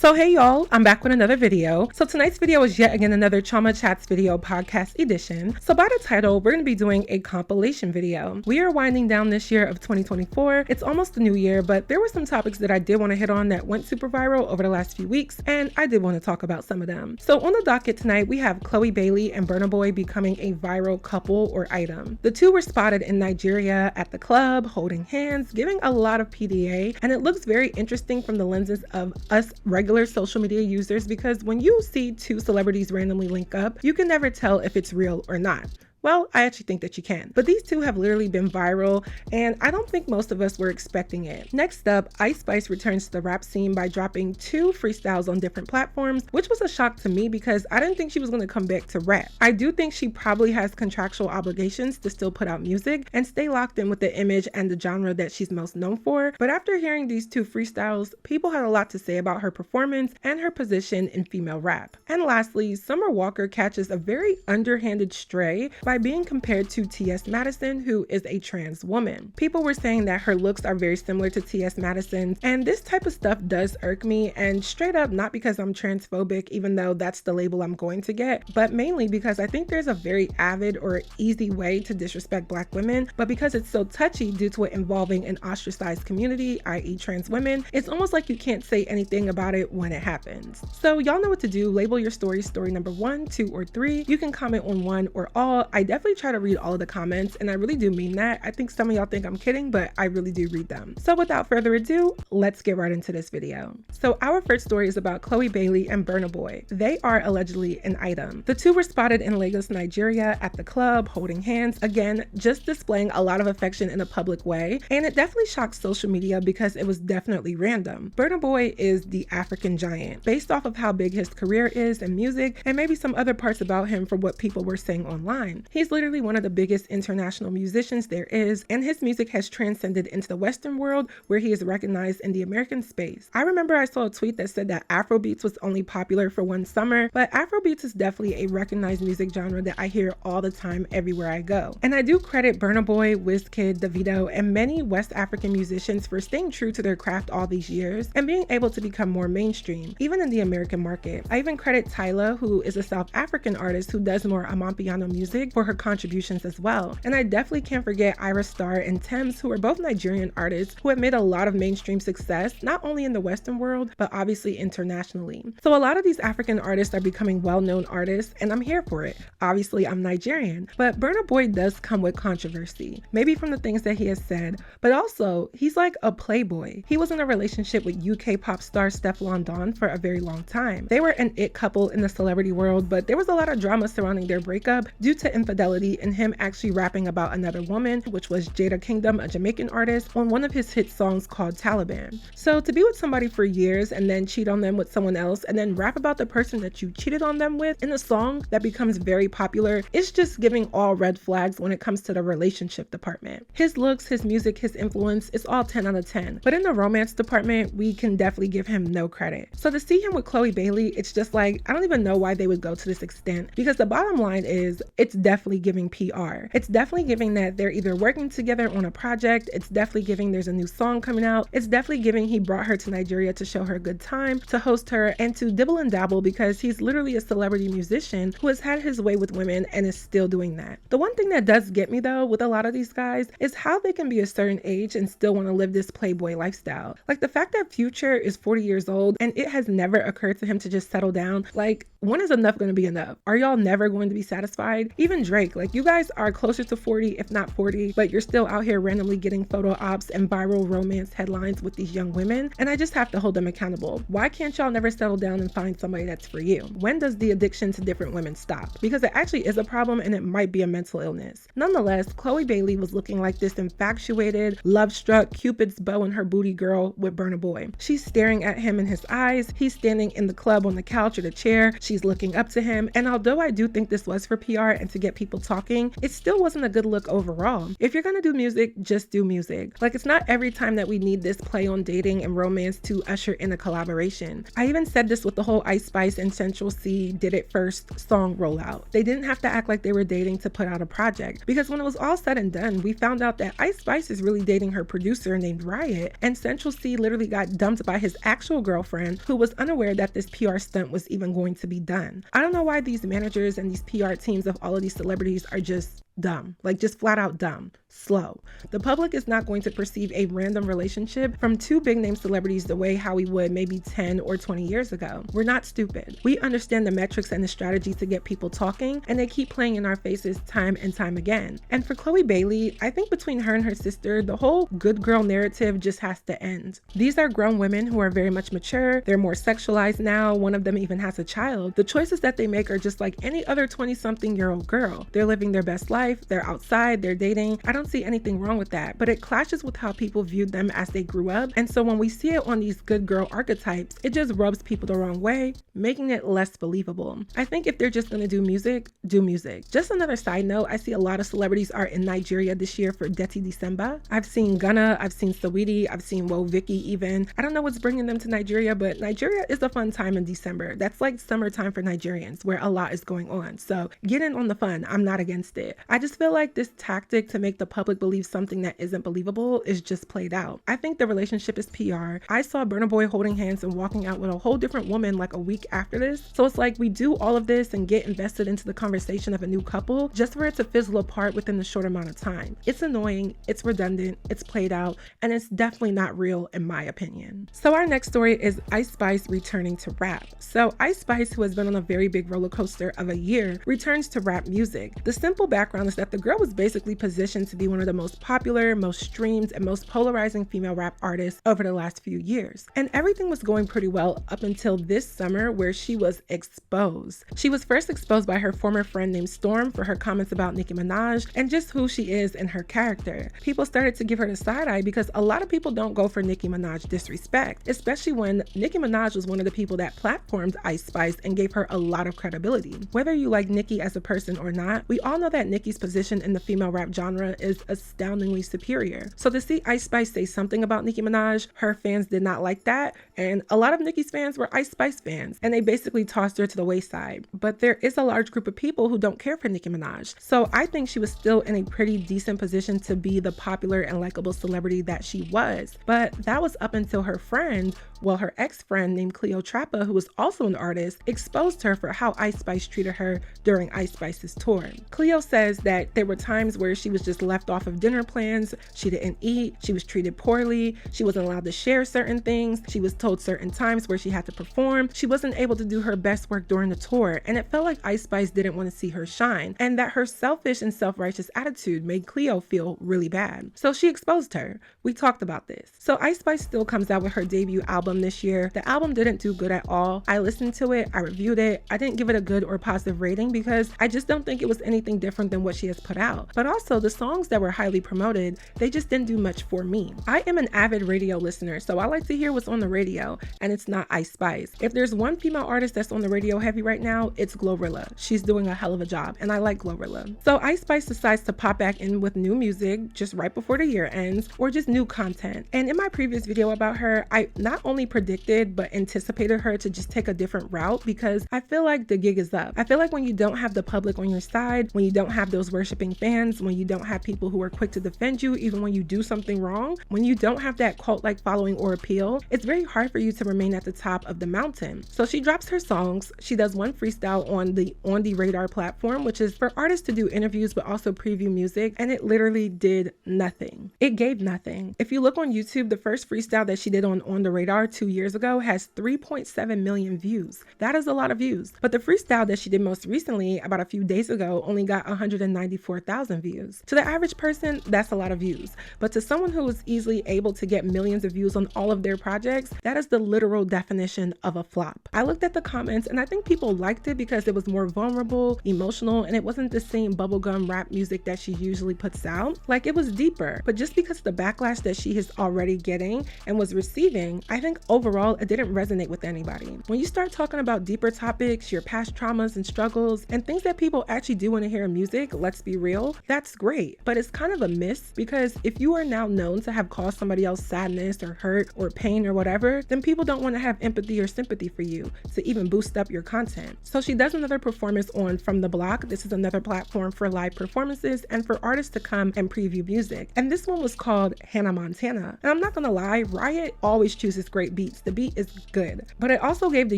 So hey y'all, I'm back with another video. So tonight's video is yet again another Chioma Chats video podcast edition. So by the title, we're going to be doing a compilation video. We are winding down this year of 2024. It's almost the new year, but there were some topics that I did want to hit on that went super viral over the last few weeks, and I did want to talk about some of them. So on the docket tonight, we have Chloe Bailey and Burna Boy becoming a viral couple or item. The two were spotted in Nigeria at the club, holding hands, giving a lot of PDA, and it looks very interesting from the lenses of us regular social media users, because when you see two celebrities randomly link up, you can never tell if it's real or not. Well, I actually think that you can. But these two have literally been viral, and I don't think most of us were expecting it. Next up, Ice Spice returns to the rap scene by dropping 2 freestyles on different platforms, which was a shock to me because I didn't think she was going to come back to rap. I do think she probably has contractual obligations to still put out music and stay locked in with the image and the genre that she's most known for. But after hearing these 2 freestyles, people had a lot to say about her performance and her position in female rap. And lastly, Summer Walker catches a very underhanded stray by being compared to T.S. Madison, who is a trans woman. People were saying that her looks are very similar to T.S. Madison's, and this type of stuff does irk me, and straight up, not because I'm transphobic, even though that's the label I'm going to get, but mainly because I think there's a very avid or easy way to disrespect Black women, but because it's so touchy due to it involving an ostracized community, i.e. trans women, it's almost like you can't say anything about it when it happens. So y'all know what to do. Label your story number 1, 2, or 3. You can comment on one or all. I definitely try to read all of the comments, and I really do mean that. I think some of y'all think I'm kidding, but I really do read them. So without further ado, let's get right into this video. So our first story is about Chloe Bailey and Burna Boy. They are allegedly an item. The two were spotted in Lagos, Nigeria at the club holding hands, again, just displaying a lot of affection in a public way, and it definitely shocked social media because it was definitely random. Burna Boy is the African giant, based off of how big his career is in music and maybe some other parts about him from what people were saying online. He's literally one of the biggest international musicians there is, and his music has transcended into the Western world where he is recognized in the American space. I remember I saw a tweet that said that AfroBeats was only popular for one summer, but AfroBeats is definitely a recognized music genre that I hear all the time everywhere I go. And I do credit Burna Boy, Wizkid, Davido, and many West African musicians for staying true to their craft all these years and being able to become more mainstream, even in the American market. I even credit Tyla, who is a South African artist who does more Amapiano music, for her contributions as well. And I definitely can't forget Ira Star and Thames, who are both Nigerian artists who have made a lot of mainstream success, not only in the Western world, but obviously internationally. So a lot of these African artists are becoming well-known artists, and I'm here for it. Obviously, I'm Nigerian, but Burna Boy does come with controversy, maybe from the things that he has said, but also he's like a playboy. He was in a relationship with UK pop star Stefflon Don for a very long time. They were an it couple in the celebrity world, but there was a lot of drama surrounding their breakup due to infidelity and him actually rapping about another woman, which was Jada Kingdom, a Jamaican artist, on one of his hit songs called Taliban. So to be with somebody for years and then cheat on them with someone else and then rap about the person that you cheated on them with in a song that becomes very popular, it's just giving all red flags when it comes to the relationship department. His looks, his music, his influence, it's all 10 out of 10. But in the romance department, we can definitely give him no credit. So to see him with Chloe Bailey, it's just like, I don't even know why they would go to this extent, because the bottom line is it's definitely giving PR. It's definitely giving that they're either working together on a project. It's definitely giving there's a new song coming out. It's definitely giving he brought her to Nigeria to show her a good time, to host her, and to dibble and dabble, because he's literally a celebrity musician who has had his way with women and is still doing that. The one thing that does get me though with a lot of these guys is how they can be a certain age and still want to live this playboy lifestyle. Like the fact that Future is 40 years old and it has never occurred to him to just settle down. Like, when is enough going to be enough? Are y'all never going to be satisfied? Even Drake, like you guys are closer to 40, if not 40, but you're still out here randomly getting photo ops and viral romance headlines with these young women, and I just have to hold them accountable. Why can't y'all never settle down and find somebody that's for you? When does the addiction to different women stop? Because it actually is a problem and it might be a mental illness. Nonetheless, Chloe Bailey was looking like this infatuated, love-struck, Cupid's bow in her booty girl with Burna Boy. She's staring at him in his eyes. He's standing in the club on the couch or the chair. She she's looking up to him. And although I do think this was for PR and to get people talking, it still wasn't a good look overall. If you're gonna do music, just do music. Like, it's not every time that we need this play on dating and romance to usher in a collaboration. I even said this with the whole Ice Spice and Central C Did It First song rollout. They didn't have to act like they were dating to put out a project, because when it was all said and done, we found out that Ice Spice is really dating her producer named Riot, and Central C literally got dumped by his actual girlfriend, who was unaware that this PR stunt was even going to be done. I don't know why these managers and these PR teams of all of these celebrities are just dumb, like just flat out dumb, slow. The public is not going to perceive a random relationship from two big name celebrities the way how we would maybe 10 or 20 years ago. We're not stupid. We understand the metrics and the strategy to get people talking, and they keep playing in our faces time and time again. And for Chloe Bailey, I think between her and her sister, the whole good girl narrative just has to end. These are grown women who are very much mature. They're more sexualized now. One of them even has a child. The choices that they make are just like any other 20-something-year-old girl. They're living their best life. They're outside, they're dating. I don't see anything wrong with that, but it clashes with how people viewed them as they grew up. And so when we see it on these good girl archetypes, it just rubs people the wrong way, making it less believable. I think if they're just gonna do music, do music. Just another side note, I see a lot of celebrities are in Nigeria this year for Deti December. I've seen Gunna, I've seen Saweetie, I've seen Wo Vicky even. I don't know what's bringing them to Nigeria, but Nigeria is a fun time in December. That's like summertime for Nigerians, where a lot is going on. So get in on the fun. I'm not against it. I just feel like this tactic to make the public believe something that isn't believable is just played out. I think the relationship is PR. I saw Burna Boy holding hands and walking out with a whole different woman like a week after this. So it's like we do all of this and get invested into the conversation of a new couple just for it to fizzle apart within a short amount of time. It's annoying, it's redundant, it's played out, and it's definitely not real in my opinion. So our next story is Ice Spice returning to rap. So Ice Spice, who has been on a very big roller coaster of a year, returns to rap music. The simple background is that the girl was basically positioned to be one of the most popular, most streamed, and most polarizing female rap artists over the last few years. And everything was going pretty well up until this summer, where she was exposed. She was first exposed by her former friend named Storm for her comments about Nicki Minaj and just who she is and her character. People started to give her the side eye because a lot of people don't go for Nicki Minaj disrespect, especially when Nicki Minaj was one of the people that platformed Ice Spice and gave her a lot of credibility. Whether you like Nicki as a person or not, we all know that Nicki's position in the female rap genre is astoundingly superior. So to see Ice Spice say something about Nicki Minaj, her fans did not like that, and a lot of Nicki's fans were Ice Spice fans, and they basically tossed her to the wayside. But there is a large group of people who don't care for Nicki Minaj, so I think she was still in a pretty decent position to be the popular and likable celebrity that she was. But that was up until her friend, well, her ex-friend named Cleo Trappa, who was also an artist, exposed her for how Ice Spice treated her during Ice Spice's tour. Cleo says that there were times where she was just left off of dinner plans, she didn't eat, she was treated poorly, she wasn't allowed to share certain things, she was told certain times where she had to perform, she wasn't able to do her best work during the tour, and it felt like Ice Spice didn't want to see her shine, and that her selfish and self-righteous attitude made Cleo feel really bad. So she exposed her. We talked about this. So Ice Spice still comes out with her debut album this year. The album didn't do good at all. I listened to it, I reviewed it, I didn't give it a good or positive rating because I just don't think it was anything different than what she has put out. But also the songs that were highly promoted, they just didn't do much for me. I am an avid radio listener, so I like to hear what's on the radio, and it's not Ice Spice. If there's one female artist that's on the radio heavy right now, it's Glorilla. She's doing a hell of a job, and I like Glorilla. So Ice Spice decides to pop back in with new music just right before the year ends, or just new content. And in my previous video about her, I not only predicted but anticipated her to just take a different route because I feel like the gig is up. I feel like when you don't have the public on your side, when you don't have those worshiping fans, when you don't have people who are quick to defend you even when you do something wrong, when you don't have that cult-like following or appeal, it's very hard for you to remain at the top of the mountain. So she drops her songs, she does one freestyle on the Radar platform, which is for artists to do interviews but also preview music, and it literally did nothing. It gave nothing. If you look on YouTube, the first freestyle that she did on the Radar 2 years ago has 3.7 million views. That is a lot of views. But the freestyle that she did most recently, about a few days ago, only got 194,000 views. To the average person, that's a lot of views. But to someone who is easily able to get millions of views on all of their projects, that is the literal definition of a flop. I looked at the comments and I think people liked it because it was more vulnerable, emotional, and it wasn't the same bubblegum rap music that she usually puts out. Like, it was deeper. But just because of the backlash that she is already getting and was receiving, I think think overall it didn't resonate with anybody. When you start talking about deeper topics, your past traumas and struggles, and things that people actually do want to hear in music, let's be real, that's great. But it's kind of a miss, because if you are now known to have caused somebody else sadness or hurt or pain or whatever, then people don't want to have empathy or sympathy for you to even boost up your content. So she does another performance on From the Block. This is another platform for live performances and for artists to come and preview music. And this one was called Hannah Montana. And I'm not gonna lie, Riot always chooses great beats. The beat is good. But it also gave the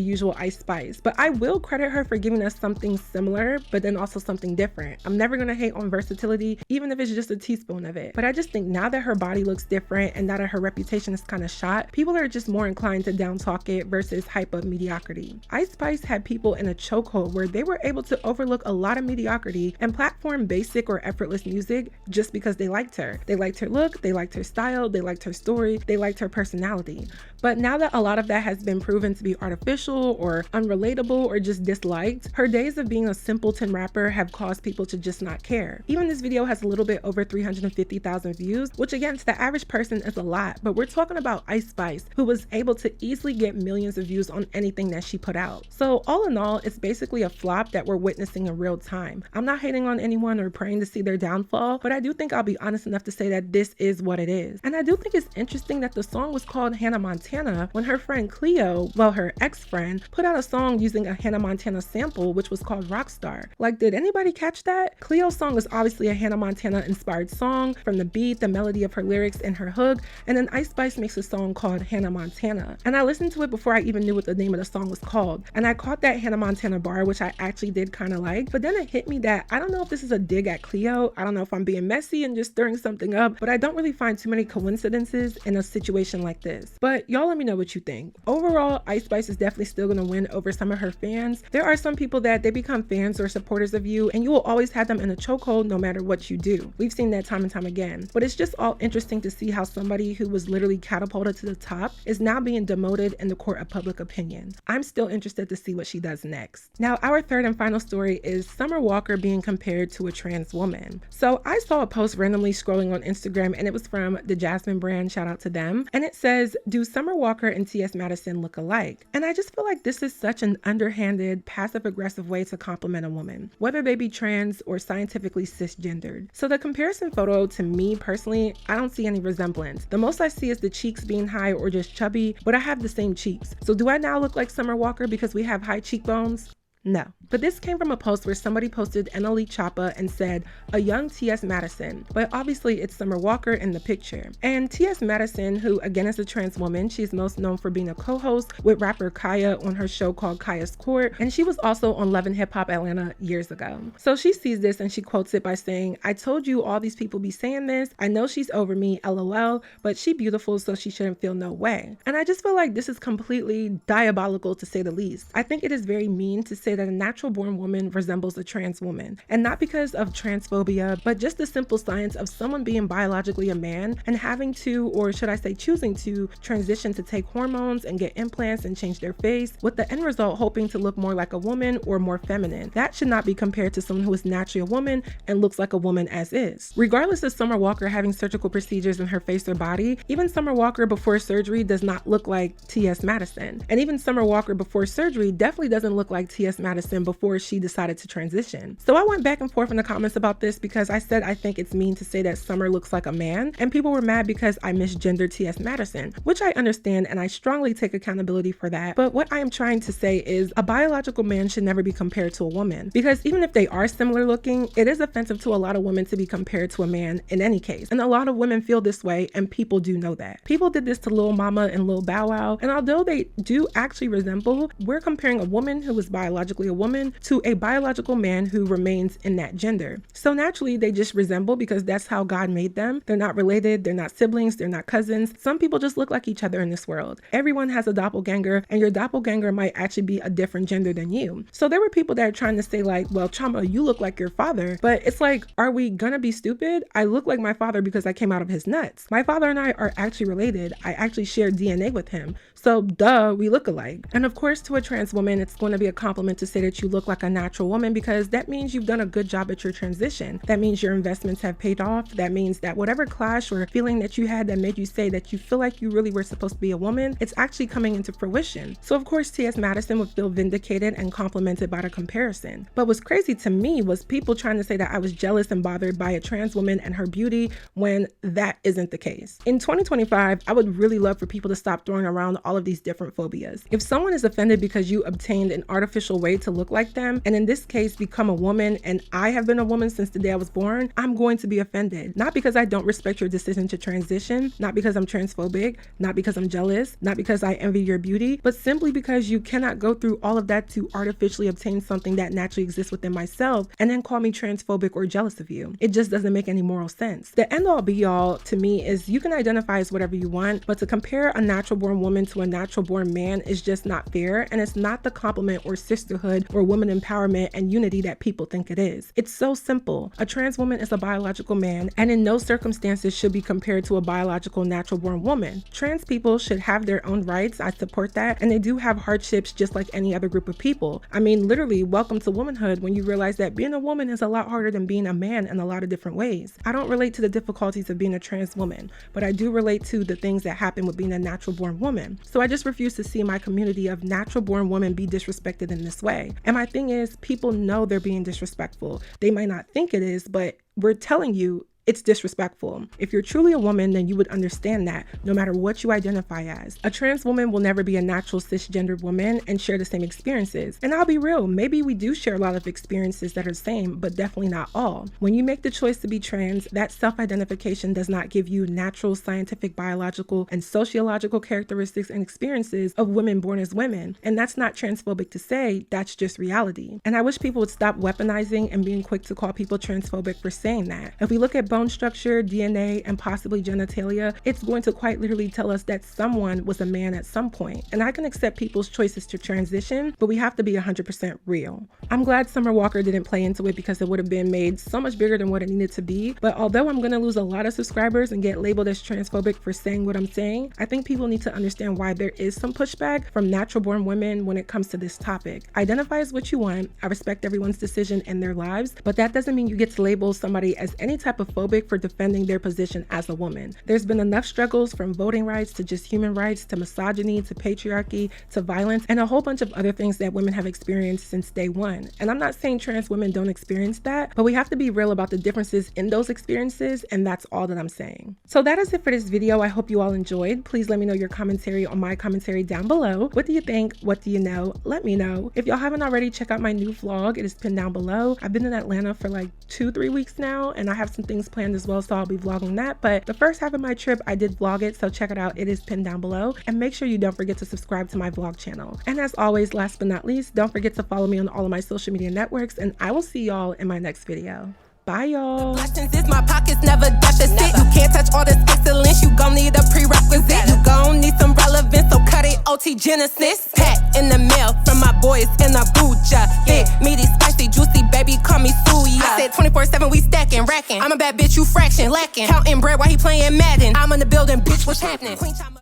usual Ice Spice. But I will credit her for giving us something similar, but then also something different. I'm never gonna hate on versatility, even if it's just a teaspoon of it. But I just think now that her body looks different and now that her reputation is kind of shot, people are just more inclined to down talk it versus hype up mediocrity. Ice Spice had people in a chokehold where they were able to overlook a lot of mediocrity and platform basic or effortless music just because they liked her. They liked her look, they liked her style, they liked her story, they liked her personality. But now that a lot of that has been proven to be artificial or unrelatable or just disliked, her days of being a simpleton rapper have caused people to just not care. Even this video has a little bit over 350,000 views, which again to the average person is a lot, but we're talking about Ice Spice, who was able to easily get millions of views on anything that she put out. So all in all, it's basically a flop that we're witnessing in real time. I'm not hating on anyone or praying to see their downfall, but I do think I'll be honest enough to say that this is what it is. And I do think it's interesting that the song was called Hannah Montana when her friend Cleo, well, her ex-friend, put out a song using a Hannah Montana sample, which was called Rockstar. Like, did anybody catch that? Cleo's song is obviously a Hannah Montana inspired song from the beat, the melody of her lyrics, and her hook, and then Ice Spice makes a song called Hannah Montana. And I listened to it before I even knew what the name of the song was called, and I caught that Hannah Montana bar, which I actually did kind of like, but then it hit me that I don't know if this is a dig at Cleo, I don't know if I'm being messy and just stirring something up, but I don't really find too many coincidences in a situation like this. But y'all let me know what you think. Overall, Ice Spice is definitely still gonna win over some of her fans. There are some people that they become fans or supporters of you, and you will always have them in a chokehold no matter what you do. We've seen that time and time again. But it's just all interesting to see how somebody who was literally catapulted to the top is now being demoted in the court of public opinion. I'm still interested to see what she does next. Now, our third and final story is Summer Walker being compared to a trans woman. So I saw a post randomly scrolling on Instagram, and it was from the Jasmine brand, shout out to them. And it says, do Summer Walker and T.S. Madison look alike? And I just feel like this is such an underhanded, passive aggressive way to compliment a woman, whether they be trans or scientifically cisgendered. So the comparison photo, to me personally, I don't see any resemblance. The most I see is the cheeks being high or just chubby, but I have the same cheeks. So do I now look like Summer Walker because we have high cheekbones? No. But this came from a post where somebody posted NLE Choppa and said, a young T.S. Madison, but obviously it's Summer Walker in the picture. And T.S. Madison, who again is a trans woman, she's most known for being a co-host with rapper Kaya on her show called Kaya's Court, and she was also on Love and Hip Hop Atlanta years ago. So she sees this and she quotes it by saying, I told you all these people be saying this, I know she's over me, LOL, but she beautiful so she shouldn't feel no way. And I just feel like this is completely diabolical to say the least. I think it is very mean to say that a natural born woman resembles a trans woman, and not because of transphobia, but just the simple science of someone being biologically a man and having to, or should I say choosing to, transition to take hormones and get implants and change their face, with the end result hoping to look more like a woman or more feminine. That should not be compared to someone who is naturally a woman and looks like a woman as is. Regardless of Summer Walker having surgical procedures in her face or body, even Summer Walker before surgery does not look like T.S. Madison. And even Summer Walker before surgery definitely doesn't look like T.S. Madison before she decided to transition. So I went back and forth in the comments about this because I said I think it's mean to say that Summer looks like a man, and people were mad because I misgendered T.S. Madison, which I understand and I strongly take accountability for that. But what I am trying to say is a biological man should never be compared to a woman, because even if they are similar looking, it is offensive to a lot of women to be compared to a man in any case. And a lot of women feel this way, and people do know that. People did this to Lil Mama and Lil Bow Wow, and although they do actually resemble, we're comparing a woman who is biologically a woman to a biological man who remains in that gender. So naturally they just resemble because that's how God made them. They're not related, they're not siblings, they're not cousins. Some people just look like each other in this world. Everyone has a doppelganger, and your doppelganger might actually be a different gender than you. So there were people that are trying to say like, well, Chioma, you look like your father, but it's like, are we gonna be stupid? I look like my father because I came out of his nuts. My father and I are actually related. I actually share DNA with him. So duh, we look alike. And of course, to a trans woman, it's going to be a compliment to say that you look like a natural woman, because that means you've done a good job at your transition. That means your investments have paid off. That means that whatever clash or feeling that you had that made you say that you feel like you really were supposed to be a woman, it's actually coming into fruition. So of course, T.S. Madison would feel vindicated and complimented by the comparison. But what's crazy to me was people trying to say that I was jealous and bothered by a trans woman and her beauty, when that isn't the case. In 2025, I would really love for people to stop throwing around all of these different phobias. If someone is offended because you obtained an artificial way to look like them, and in this case become a woman, and I have been a woman since the day I was born, I'm going to be offended. Not because I don't respect your decision to transition, not because I'm transphobic, not because I'm jealous, not because I envy your beauty, but simply because you cannot go through all of that to artificially obtain something that naturally exists within myself and then call me transphobic or jealous of you. It just doesn't make any moral sense. The end all be all to me is you can identify as whatever you want, but to compare a natural born woman to a natural born man is just not fair, and it's not the compliment or sisterhood or woman empowerment and unity that people think it is. It's so simple. A trans woman is a biological man, and in no circumstances should be compared to a biological natural born woman. Trans people should have their own rights. I support that, and they do have hardships just like any other group of people. I mean, literally, welcome to womanhood when you realize that being a woman is a lot harder than being a man in a lot of different ways. I don't relate to the difficulties of being a trans woman, but I do relate to the things that happen with being a natural born woman. So I just refuse to see my community of natural born women be disrespected in this way. And my thing is, people know they're being disrespectful. They might not think it is, but we're telling you it's disrespectful. If you're truly a woman, then you would understand that no matter what you identify as. A trans woman will never be a natural cisgendered woman and share the same experiences. And I'll be real, maybe we do share a lot of experiences that are the same, but definitely not all. When you make the choice to be trans, that self-identification does not give you natural, scientific, biological, and sociological characteristics and experiences of women born as women. And that's not transphobic to say, that's just reality. And I wish people would stop weaponizing and being quick to call people transphobic for saying that. If we look at bone structure, DNA, and possibly genitalia, it's going to quite literally tell us that someone was a man at some point. And I can accept people's choices to transition, but we have to be 100% real. I'm glad Summer Walker didn't play into it, because it would have been made so much bigger than what it needed to be. But although I'm going to lose a lot of subscribers and get labeled as transphobic for saying what I'm saying, I think people need to understand why there is some pushback from natural born women when it comes to this topic. Identify as what you want. I respect everyone's decision in their lives, but that doesn't mean you get to label somebody as any type of phobic for defending their position as a woman. There's been enough struggles, from voting rights to just human rights to misogyny to patriarchy to violence and a whole bunch of other things that women have experienced since day one. And I'm not saying trans women don't experience that, but we have to be real about the differences in those experiences, and that's all that I'm saying. So that is it for this video. I hope you all enjoyed. Please let me know your commentary on my commentary down below. What do you think? What do you know? Let me know. If y'all haven't already, check out my new vlog. It is pinned down below. I've been in Atlanta for like 2-3 weeks now, and I have some things planned as well, so I'll be vlogging that. But the first half of my trip, I did vlog it, so check it out. It is pinned down below, and make sure you don't forget to subscribe to my vlog channel. And as always, last but not least, don't forget to follow me on all of my social media networks, and I will see y'all in my next video. Bye, y'all. Blessings is my pockets, never dash a sit. You can't touch all this excellence, you gon' need a prerequisite. You gon' need some relevance, so cut it OT Genesis. Pat in the mail from my boys in Abuja. Thick, meaty, spicy, juicy, baby, call me Suya. I said 24/7, we stacking, racking. I'm a bad bitch, you fraction, lacking. Counting bread while he playing Madden. I'm in the building, bitch, what's happening? Queen Chioma.